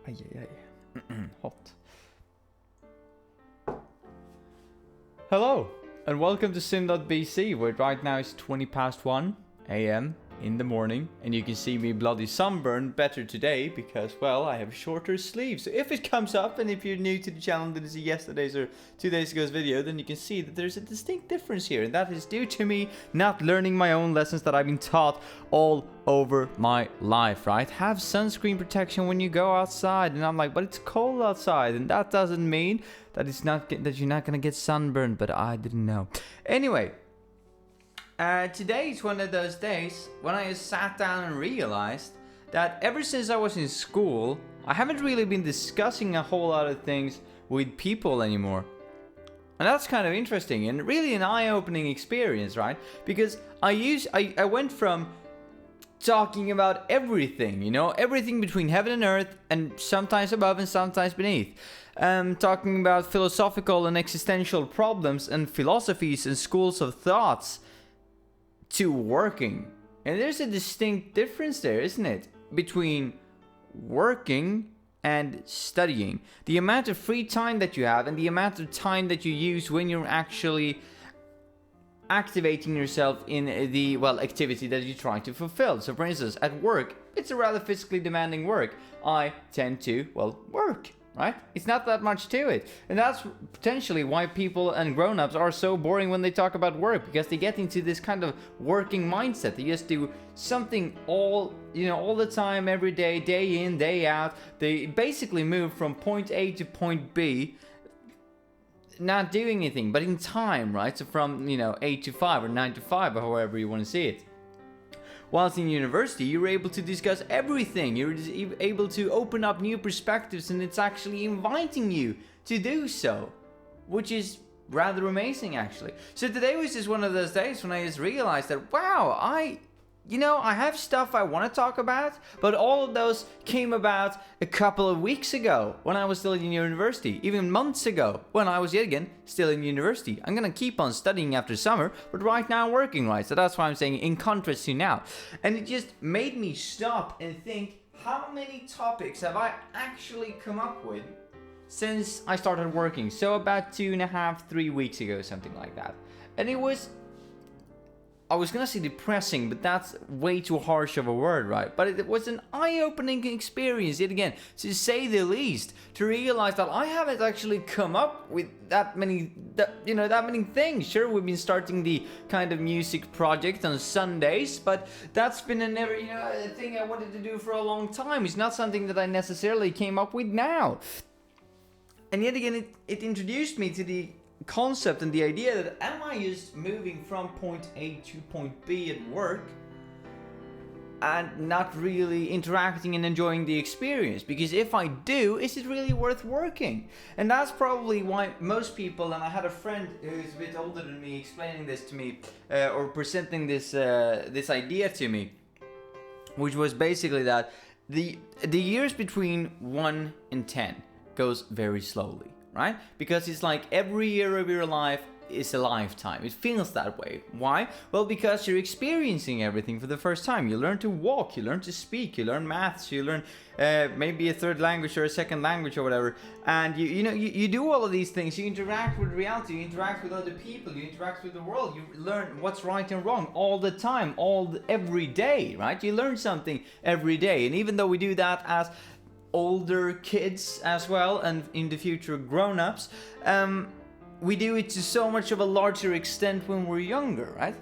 Ay, ay, ay. Hot. Hello, and welcome to sim.bc, where right now it's 1 a.m. in the morning, and you can see me bloody sunburned better today because, well, I have shorter sleeves. So if it comes up, and if you're new to the channel and didn't see yesterday's or 2 days ago's video, then you can see that there's a distinct difference here, and that is due to me not learning my own lessons that I've been taught all over my life, right? Have sunscreen protection when you go outside, and I'm like, but it's cold outside, and that doesn't mean that that you're not gonna get sunburned, but I didn't know. Anyway, today is one of those days when I just sat down and realized that ever since I was in school, I haven't really been discussing a whole lot of things with people anymore. And that's kind of interesting and really an eye-opening experience, right? Because I went from talking about everything, you know, everything between heaven and earth, and sometimes above and sometimes beneath. Talking about philosophical and existential problems and philosophies and schools of thoughts, to working. And there's a distinct difference there, isn't it? Between working and studying. The amount of free time that you have and the amount of time that you use when you're actually activating yourself in the, well, activity that you're trying to fulfill. So for instance, at work, it's a rather physically demanding work. I tend to, well, work, right? It's not that much to it. And that's potentially why people and grown-ups are so boring when they talk about work, because they get into this kind of working mindset. They just do something all the time, every day, day in, day out. They basically move from point A to point B, not doing anything, but in time, right? So from, 8 to 5 or 9 to 5 or however you want to see it. Whilst in university, you're able to discuss everything. You're able to open up new perspectives, and it's actually inviting you to do so, which is rather amazing, actually. So today was just one of those days when I just realized that, wow, I have stuff I want to talk about, but all of those came about a couple of weeks ago when I was still in university, even months ago when I was yet again still in university. I'm gonna keep on studying after summer, but right now I'm working, right? So that's why I'm saying in contrast to now. And it just made me stop and think, how many topics have I actually come up with since I started working? So about 2.5, 3 weeks ago, something like that. And I was gonna say depressing, but that's way too harsh of a word, right? But it was an eye-opening experience, yet again, to say the least, to realize that I haven't actually come up with that many things. Sure, we've been starting the kind of music project on Sundays, but that's been a thing I wanted to do for a long time. It's not something that I necessarily came up with now. And yet again, it introduced me to the concept and the idea that, am I just moving from point A to point B at work and not really interacting and enjoying the experience? Because if I do, is it really worth working? And that's probably why most people, and I had a friend who's a bit older than me explaining this to me, or presenting this idea to me, which was basically that the years between 1 and 10 goes very slowly. Right? Because it's like every year of your life is a lifetime. It feels that way. Why? Well, because you're experiencing everything for the first time. You learn to walk, you learn to speak, you learn maths, you learn maybe a third language or a second language or whatever. And you do all of these things. You interact with reality, you interact with other people, you interact with the world. You learn what's right and wrong all the time, every day, right? You learn something every day. And even though we do that as older kids as well, and in the future grown-ups, we do it to so much of a larger extent when we're younger, right?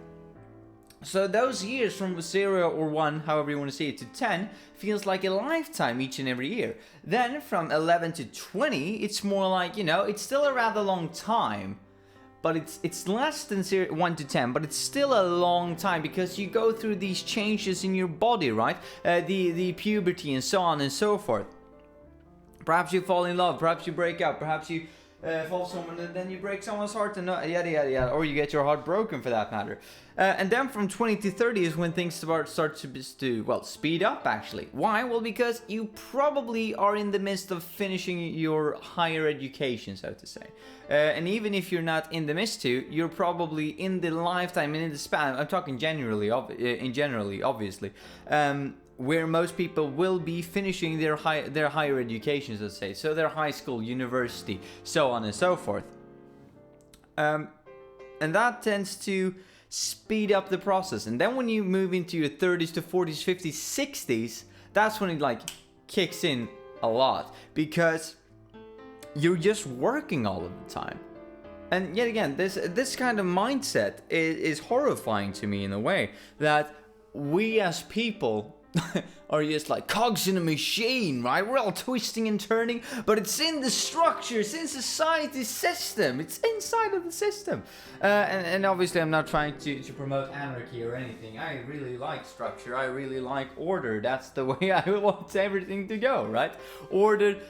So those years from 0 or 1, however you want to see it, to 10 feels like a lifetime each and every year. Then from 11 to 20, it's more like, it's still a rather long time, but it's less than 1 to 10, but it's still a long time because you go through these changes in your body, right? The puberty and so on and so forth. Perhaps you fall in love, perhaps you break up, perhaps you fall someone and then you break someone's heart, and yada yada yada, or you get your heart broken for that matter. And then from 20 to 30 is when things start to speed up, actually. Why? Well, because you probably are in the midst of finishing your higher education, so to say. And even if you're not in the midst to, you're probably in the lifetime and in the span. I'm talking generally, obviously. where most people will be finishing their higher educations, let's say, so their high school, university, so on and so forth. And that tends to speed up the process. And then when you move into your 30s to 40s, 50s, 60s, that's when it like kicks in a lot, because you're just working all of the time. And yet again, this kind of mindset is horrifying to me in a way, that we as people are just like cogs in a machine, right? We're all twisting and turning, but it's in the structure, it's in society's system, it's inside of the system. And obviously I'm not trying to promote anarchy or anything. I really like structure, I really like order. That's the way I want everything to go, right? Ordered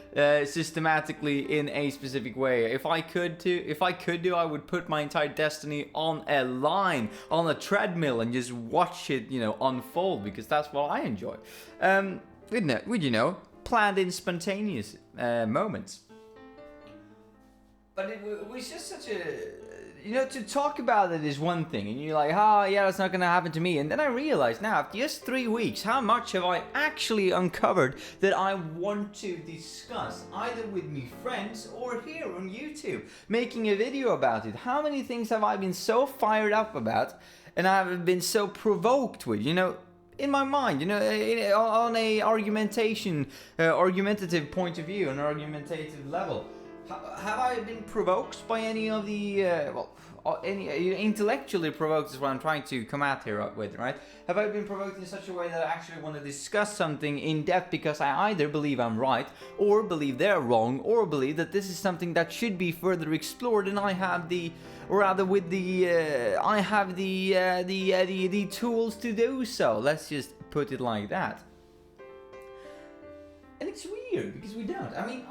systematically in a specific way. If I could do, I would put my entire destiny on a line, on a treadmill, and just watch it, unfold, because that's what I enjoy. With planned in spontaneous moments. But it was just such a, to talk about it is one thing, and you're like, yeah, that's not gonna happen to me. And then I realized now, after just 3 weeks, how much have I actually uncovered that I want to discuss, either with my friends or here on YouTube, making a video about it. How many things have I been so fired up about, and I've been so provoked with, in my mind, on a argumentative point of view, an argumentative level. Have I been provoked by any of the, intellectually provoked is what I'm trying to come at here with, right? Have I been provoked in such a way that I actually want to discuss something in depth because I either believe I'm right, or believe they're wrong, or believe that this is something that should be further explored, and I have the tools to do so. Let's just put it like that. And it's weird because we don't. I mean,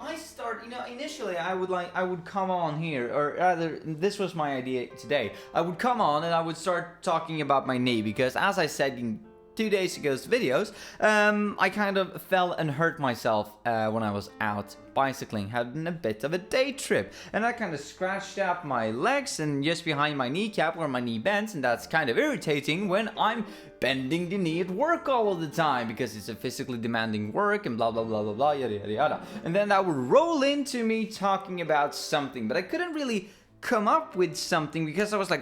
initially I would come on here, or rather, this was my idea today. I would come on and I would start talking about my knee, because as I said in 2 days ago's videos, I kind of fell and hurt myself when I was out bicycling, having a bit of a day trip, and that kind of scratched up my legs and just behind my kneecap where my knee bends, and that's kind of irritating when I'm bending the knee at work all of the time, because it's a physically demanding work and blah blah blah blah blah, yada yada yada. And then that would roll into me talking about something, but I couldn't really come up with something because I was like,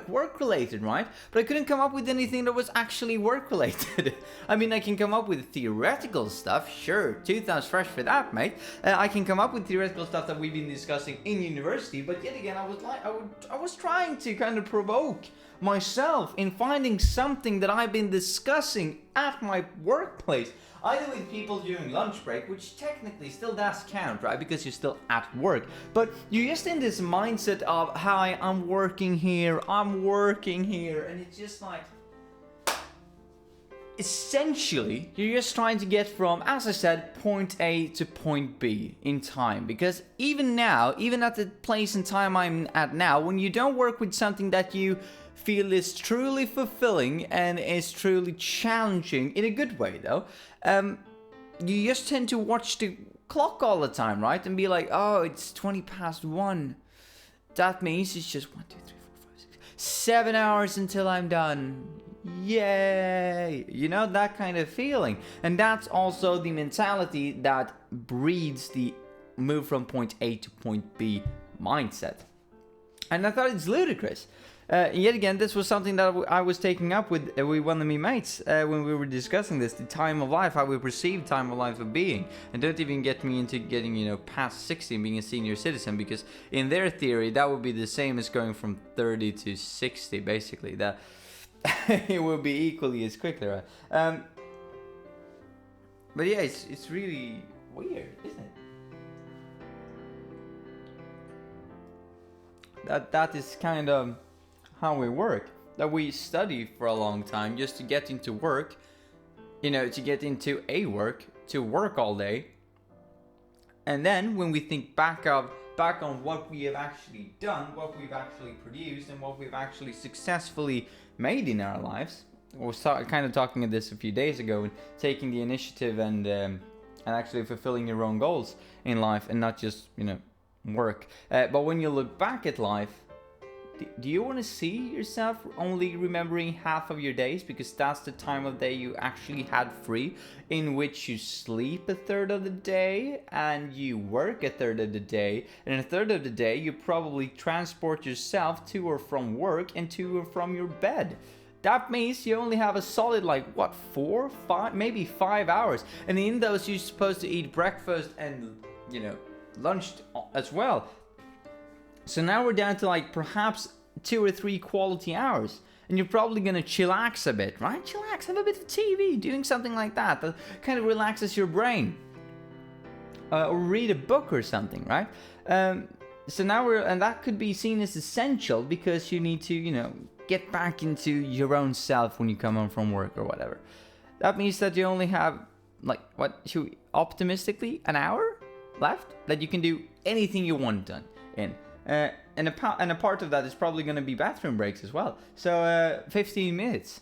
work related, right? But I couldn't come up with anything that was actually work related. I mean, I can come up with theoretical stuff, sure, 2 thumbs fresh for that, mate. I can come up with theoretical stuff that we've been discussing in university, but yet again, I was trying to kind of provoke myself in finding something that I've been discussing at my workplace, either with people during lunch break, which technically still does count, right? Because you're still at work. But you're just in this mindset of, hi, I'm working here, and it's just like, essentially, you're just trying to get from, as I said, point A to point B in time. Because even now, even at the place and time I'm at now, when you don't work with something that you feel is truly fulfilling and is truly challenging, in a good way though, you just tend to watch the clock all the time, right? And be like, oh, it's 20 past 1. That means it's just 1, 2, 3, 4, 5, 6, 7 hours until I'm done. Yay! That kind of feeling. And that's also the mentality that breeds the move from point A to point B mindset. And I thought it's ludicrous. Yet again, this was something that I was taking up with one of my mates when we were discussing this, the time of life, how we perceive time of life of being. And don't even get me into getting, past 60 and being a senior citizen, because in their theory, that would be the same as going from 30 to 60, basically. That it would be equally as quickly, right? But yeah, it's really weird, isn't it? That is kind of how we work. That we study for a long time just to get into work, to get into a work, to work all day. And then when we think back on what we have actually done, what we've actually produced, and what we've actually successfully made in our lives, we were kind of talking of this a few days ago, and taking the initiative and actually fulfilling your own goals in life, and not just work. But when you look back at life, Do you want to see yourself only remembering half of your days because that's the time of day you actually had free, in which you sleep a third of the day and you work a third of the day, and a third of the day you probably transport yourself to or from work and to or from your bed? That means you only have a solid, like, what, 4, 5, maybe 5 hours. And in those, you're supposed to eat breakfast and, lunch as well. So now we're down to, like, perhaps 2 or 3 quality hours. And you're probably going to chillax a bit, right? Chillax, have a bit of TV, doing something like that kind of relaxes your brain. Or read a book or something, right? So now and that could be seen as essential because you need to, get back into your own self when you come home from work or whatever. That means that you only have, like, optimistically, an hour left that you can do anything you want done in. And a part of that is probably going to be bathroom breaks as well. So 15 minutes.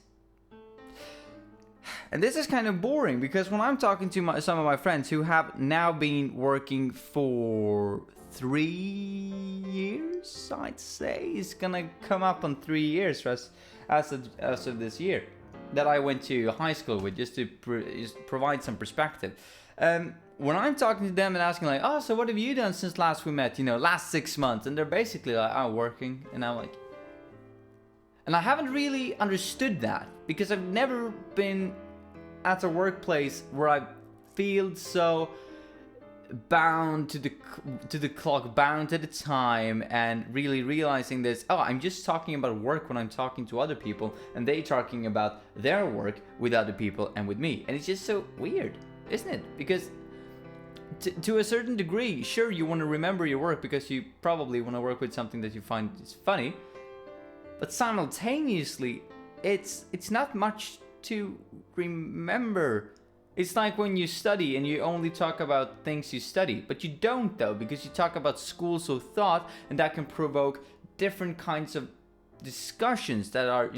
And this is kind of boring because when I'm talking to some of my friends who have now been working for 3 years, I'd say it's gonna come up on 3 years as of this year, that I went to high school with, just to provide some perspective. When I'm talking to them and asking, like, oh, so what have you done since last we met, last 6 months, and they're basically like, I'm working, and I'm like, and I haven't really understood that because I've never been at a workplace where I feel so bound to the clock, bound to the time, and really realizing this, I'm just talking about work when I'm talking to other people, and they talking about their work with other people and with me. And it's just so weird, isn't it? Because to a certain degree, sure, you want to remember your work because you probably want to work with something that you find is funny, but simultaneously it's not much to remember. It's like when you study and you only talk about things you study, but you don't, though, because you talk about schools of thought, and that can provoke different kinds of discussions that are,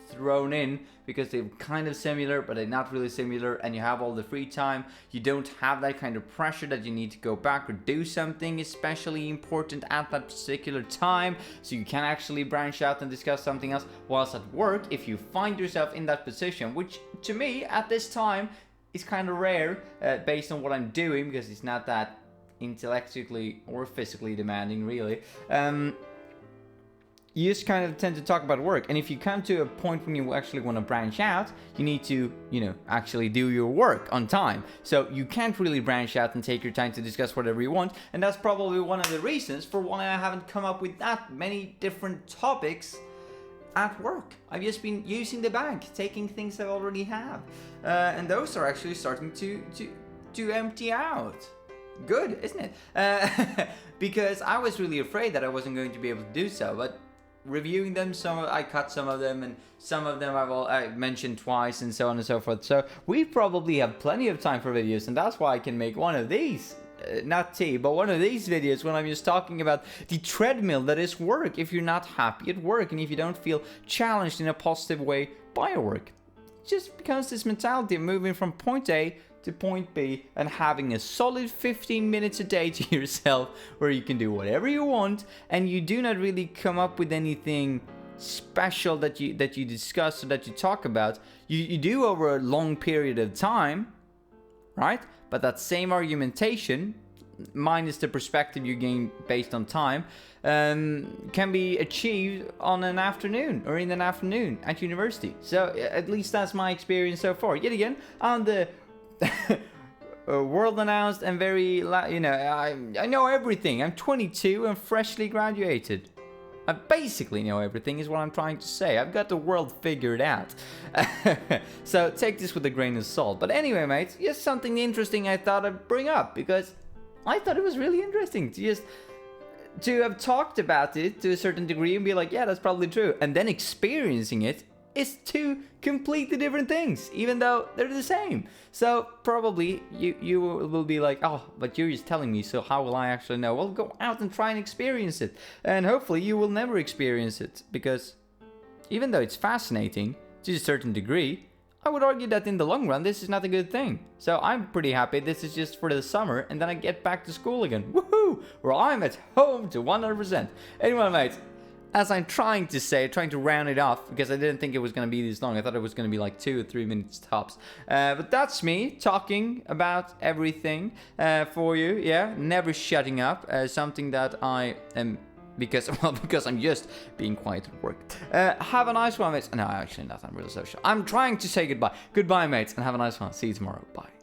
thrown in because they're kind of similar, but they're not really similar, and you have all the free time. You don't have that kind of pressure that you need to go back or do something especially important at that particular time, so you can actually branch out and discuss something else. Whilst at work, if you find yourself in that position, which to me at this time is kind of rare, based on what I'm doing, because it's not that intellectually or physically demanding, really. You just kind of tend to talk about work. And if you come to a point when you actually want to branch out, you need to, actually do your work on time. So you can't really branch out and take your time to discuss whatever you want. And that's probably one of the reasons for why I haven't come up with that many different topics at work. I've just been using the bank, taking things I already have. And those are actually starting to empty out. Good, isn't it? Because I was really afraid that I wasn't going to be able to do so. But reviewing them, I cut some of them, and some of them I've mentioned twice, and so on and so forth. So we probably have plenty of time for videos, and that's why I can make one of these. But one of these videos when I'm just talking about the treadmill that is work. If you're not happy at work, and if you don't feel challenged in a positive way by your work, it just becomes this mentality of moving from point A to point B and having a solid 15 minutes a day to yourself where you can do whatever you want, and you do not really come up with anything special that you discuss or that you talk about. You do over a long period of time, right? But that same argumentation, minus the perspective you gain based on time, can be achieved on an afternoon or in an afternoon at university. So at least that's my experience so far. Yet again, on the world announced and very, I know everything. I'm 22 and freshly graduated. I basically know everything is what I'm trying to say. I've got the world figured out. So take this with a grain of salt. But anyway, mates, just something interesting I thought I'd bring up, because I thought it was really interesting to have talked about it to a certain degree and be like, yeah, that's probably true. And then experiencing it is two completely different things, even though they're the same. So probably you will be like, oh, but you're just telling me, so how will I actually know? Well, go out and try and experience it. And hopefully you will never experience it, because even though it's fascinating to a certain degree, I would argue that in the long run, this is not a good thing. So I'm pretty happy this is just for the summer, and then I get back to school again. Woohoo! Where I'm at home to 100%. Anyway, mates, as I'm trying to say, trying to round it off, because I didn't think it was going to be this long. I thought it was going to be like 2 or 3 minutes tops. But that's me talking about everything for you. Yeah, never shutting up. Something that I am, because I'm just being quiet at work. Have a nice one, mates. No, actually not. I'm really social. I'm trying to say goodbye. Goodbye, mates, and have a nice one. See you tomorrow. Bye.